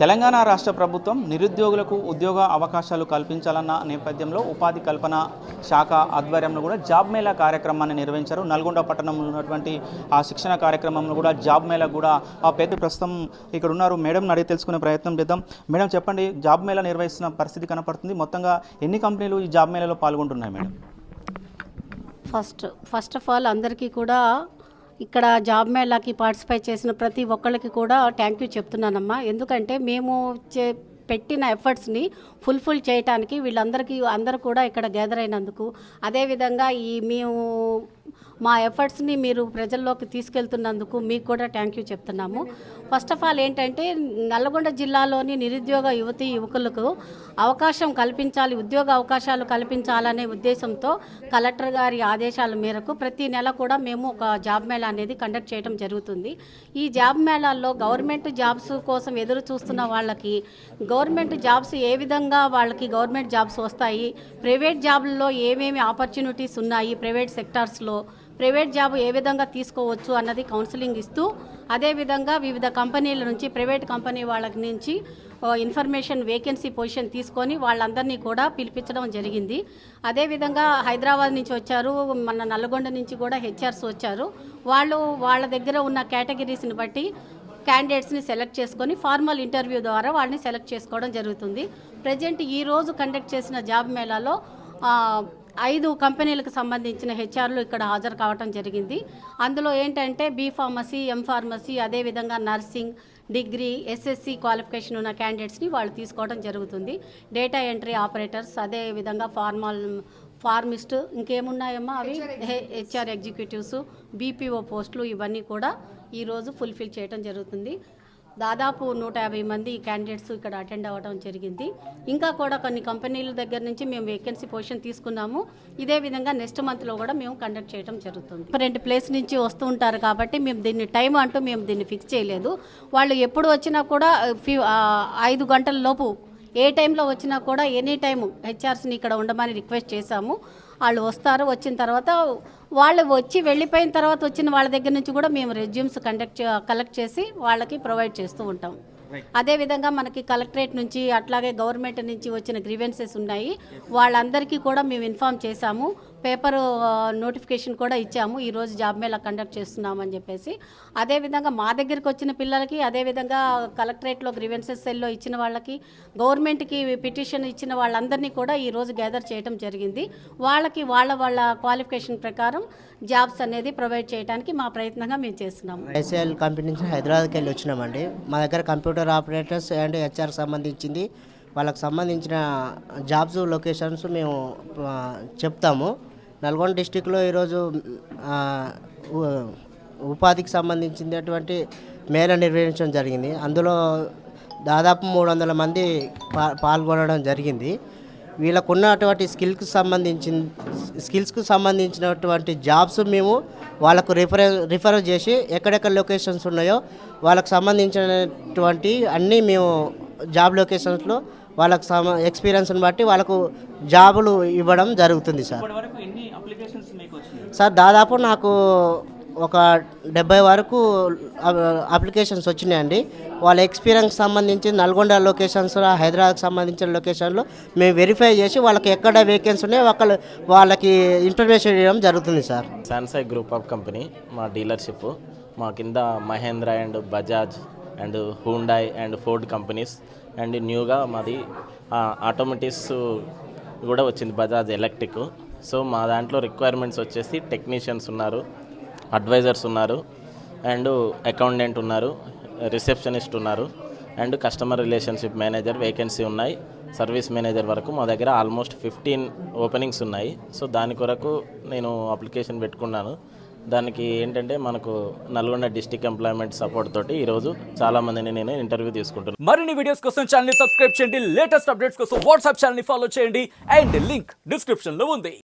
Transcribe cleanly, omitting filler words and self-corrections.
తెలంగాణ రాష్ట్ర ప్రభుత్వం నిరుద్యోగులకు ఉద్యోగ అవకాశాలు కల్పించాలన్న నేపథ్యంలో ఉపాధి కల్పన శాఖ ఆధ్వర్యంలో కూడా జాబ్ మేళా కార్యక్రమాన్ని నిర్వహించారు. నల్గొండ పట్టణంలో ఉన్నటువంటి ఆ శిక్షణ కార్యక్రమంలో కూడా జాబ్ మేళా కూడా పెద్ద ప్రస్తుతం ఇక్కడ ఉన్నారు. మేడం అడిగి తెలుసుకునే ప్రయత్నం చేద్దాం. మేడం చెప్పండి, జాబ్ మేళా నిర్వహిస్తున్న పరిస్థితి కనపడుతుంది. మొత్తంగా ఎన్ని కంపెనీలు ఈ జాబ్ మేళాలో పాల్గొంటున్నాయి మేడం? ఫస్ట్ ఆఫ్ ఆల్ అందరికీ కూడా ఇక్కడ జాబ్ మేళాకి పార్టిసిపేట్ చేసిన ప్రతి ఒక్కళ్ళకి కూడా థ్యాంక్ యూ చెప్తున్నానమ్మా. ఎందుకంటే మేము పెట్టిన ఎఫర్ట్స్ని ఫుల్ఫిల్ చేయడానికి అందరూ కూడా ఇక్కడ గ్యాదర్ అయినందుకు, అదేవిధంగా మేము మా ఎఫర్ట్స్ని మీరు ప్రజల్లోకి తీసుకెళ్తున్నందుకు మీకు కూడా థ్యాంక్ యూ చెప్తున్నాము. ఫస్ట్ ఆఫ్ ఆల్ ఏంటంటే నల్గొండ జిల్లాలోని నిరుద్యోగ యువకులకు అవకాశం కల్పించాలి, ఉద్యోగ అవకాశాలు కల్పించాలనే ఉద్దేశంతో కలెక్టర్ గారి ఆదేశాల మేరకు ప్రతి నెల కూడా మేము ఒక జాబ్ మేళా అనేది కండక్ట్ చేయడం జరుగుతుంది. ఈ జాబ్ మేళాల్లో గవర్నమెంట్ జాబ్స్ కోసం ఎదురు చూస్తున్న వాళ్ళకి గవర్నమెంట్ జాబ్స్ ఏ విధంగా వాళ్ళకి గవర్నమెంట్ జాబ్స్ వస్తాయి, ప్రైవేట్ జాబ్లలో ఏమేమి ఆపర్చునిటీస్ ఉన్నాయి, ప్రైవేట్ సెక్టార్స్లో ప్రైవేట్ జాబ్ ఏ విధంగా తీసుకోవచ్చు అన్నది కౌన్సిలింగ్ ఇస్తూ, అదేవిధంగా వివిధ కంపెనీల నుంచి ప్రైవేట్ కంపెనీ వాళ్ళ నుంచి ఇన్ఫర్మేషన్ వేకెన్సీ పొజిషన్ తీసుకొని వాళ్ళందరినీ కూడా పిలిపించడం జరిగింది. అదేవిధంగా హైదరాబాద్ నుంచి వచ్చారు, మన నల్గొండ నుంచి కూడా హెచ్ఆర్స్ వచ్చారు. వాళ్ళ దగ్గర ఉన్న కేటగిరీస్ని బట్టి క్యాండిడేట్స్ని సెలెక్ట్ చేసుకొని ఫార్మల్ ఇంటర్వ్యూ ద్వారా వాళ్ళని సెలెక్ట్ చేసుకోవడం జరుగుతుంది. ప్రజెంట్ ఈరోజు కండక్ట్ చేసిన జాబ్ మేళాలో 5 కంపెనీలకు సంబంధించిన హెచ్ఆర్లు ఇక్కడ హాజరు కావడం జరిగింది. అందులో ఏంటంటే బీ ఫార్మసీ, ఎం ఫార్మసీ, అదేవిధంగా నర్సింగ్, డిగ్రీ, ఎస్ఎస్సి క్వాలిఫికేషన్ ఉన్న క్యాండిడేట్స్ని వాళ్ళు తీసుకోవడం జరుగుతుంది. డేటా ఎంట్రీ ఆపరేటర్స్, అదేవిధంగా ఫార్మిస్ట్, ఇంకేమున్నాయమ్మా అవి హెచ్ఆర్ ఎగ్జిక్యూటివ్స్, బీపీఓ పోస్టులు, ఇవన్నీ కూడా ఈరోజు ఫుల్ఫిల్ చేయడం జరుగుతుంది. దాదాపు 150 మంది క్యాండిడేట్స్ ఇక్కడ అటెండ్ అవ్వడం జరిగింది. ఇంకా కూడా కొన్ని కంపెనీల దగ్గర నుంచి మేము వేకెన్సీ పొజిషన్ తీసుకున్నాము. ఇదే విధంగా నెక్స్ట్ మంత్లో కూడా మేము కండక్ట్ చేయడం జరుగుతుంది. డిఫరెంట్ ప్లేస్ నుంచి వస్తూ ఉంటారు కాబట్టి మేము దీన్ని ఫిక్స్ చేయలేదు. వాళ్ళు ఎప్పుడు వచ్చినా కూడా 5 గంటల లోపు ఏ టైంలో వచ్చినా కూడా ఎనీ టైము హెచ్ఆర్స్ని ఇక్కడ ఉండమని రిక్వెస్ట్ చేశాము. వాళ్ళు వస్తారు. వచ్చిన తర్వాత వాళ్ళు వెళ్ళిపోయిన తర్వాత వచ్చిన వాళ్ళ దగ్గర నుంచి కూడా మేము రెజ్యూమ్స్ కలెక్ట్ చేసి వాళ్ళకి ప్రొవైడ్ చేస్తూ ఉంటాం. అదేవిధంగా మనకి కలెక్టరేట్ నుంచి అట్లాగే గవర్నమెంట్ నుంచి వచ్చిన గ్రీవెన్సెస్ ఉన్నాయి, వాళ్ళందరికీ కూడా మేము ఇన్ఫామ్ చేశాము. పేపర్ నోటిఫికేషన్ కూడా ఇచ్చాము, ఈరోజు జాబ్ మేళా కండక్ట్ చేస్తున్నామని చెప్పేసి. అదేవిధంగా మా దగ్గరికి వచ్చిన పిల్లలకి, అదేవిధంగా కలెక్టరేట్లో గ్రీవెన్సెస్ సెల్లో ఇచ్చిన వాళ్ళకి, గవర్నమెంట్కి పిటిషన్ ఇచ్చిన వాళ్ళందరినీ కూడా ఈరోజు గ్యాదర్ చేయడం జరిగింది. వాళ్ళకి వాళ్ళ క్వాలిఫికేషన్ ప్రకారం జాబ్స్ అనేది ప్రొవైడ్ చేయడానికి మా ప్రయత్నంగా మేము చేస్తున్నాము. ఐసీఎల్ కంపెనీ నుంచి హైదరాబాద్కి వెళ్ళి వచ్చినామండి. మా దగ్గర కంప్యూటర్ ఆపరేటర్స్ అండ్ హెచ్ఆర్ సంబంధించింది, వాళ్ళకి సంబంధించిన జాబ్స్ లొకేషన్స్ మేము చెప్తాము. నల్గొండ డిస్టిక్లో ఈరోజు ఉపాధికి సంబంధించినటువంటి మేళా నిర్వహించడం జరిగింది. అందులో దాదాపు 300 మంది పాల్గొనడం జరిగింది. వీళ్ళకు ఉన్నటువంటి స్కిల్స్కు సంబంధించినటువంటి జాబ్స్ మేము వాళ్ళకు రిఫర్ చేసి ఎక్కడెక్కడ లొకేషన్స్ ఉన్నాయో వాళ్ళకు సంబంధించినటువంటి అన్నీ మేము జాబ్ లొకేషన్స్లో వాళ్ళకు ఎక్స్పీరియన్స్ని బట్టి వాళ్ళకు జాబులు ఇవ్వడం జరుగుతుంది సార్. దాదాపు నాకు ఒక 70 వరకు అప్లికేషన్స్ వచ్చినాయండి. వాళ్ళ ఎక్స్పీరియన్స్ సంబంధించి నల్గొండ లొకేషన్స్, హైదరాబాద్కి సంబంధించిన లొకేషన్లో మేము వెరిఫై చేసి వాళ్ళకి ఎక్కడ వేకెన్సీ ఉన్నాయో వాళ్ళకి ఇన్ఫర్మేషన్ ఇవ్వడం జరుగుతుంది సార్. శాంసై గ్రూప్ ఆఫ్ కంపెనీ మా డీలర్షిప్, మా కింద Mahindra and Bajaj and Hyundai and Ford companies, and న్యూగా మాది ఆటోమేటివ్స్ కూడా వచ్చింది, బజాజ్ ఎలక్ట్రిక్. సో మా దాంట్లో రిక్వైర్మెంట్స్ వచ్చేసి టెక్నీషియన్స్ ఉన్నారు, అడ్వైజర్స్ ఉన్నారు, అండ్ అకౌంటెంట్ ఉన్నారు, రిసెప్షనిస్ట్ ఉన్నారు, and customer relationship manager vacancy ఉన్నాయి. సర్వీస్ మేనేజర్ వరకు మా దగ్గర ఆల్మోస్ట్ 15 ఓపెనింగ్స్ ఉన్నాయి. సో దాని కొరకు నేను అప్లికేషన్ పెట్టుకున్నాను. దానికి ఏంటంటే మనకు నల్గొండ డిస్ట్రిక్ట్ ఎంప్లాయ్మెంట్ సపోర్ట్ తోటి ఈరోజు చాలా మందిని నేను ఇంటర్వ్యూ తీసుకుంటున్నాను. మరిన్ని వీడియోస్ కోసం ఛానల్ ని సబ్స్క్రైబ్ చేయండి, లేటెస్ట్ అప్డేట్స్ కోసం వాట్సాప్ ఛానల్ ని ఫాలో చేయండి, అండ్ లింక్ డిస్క్రిప్షన్ లో ఉంది.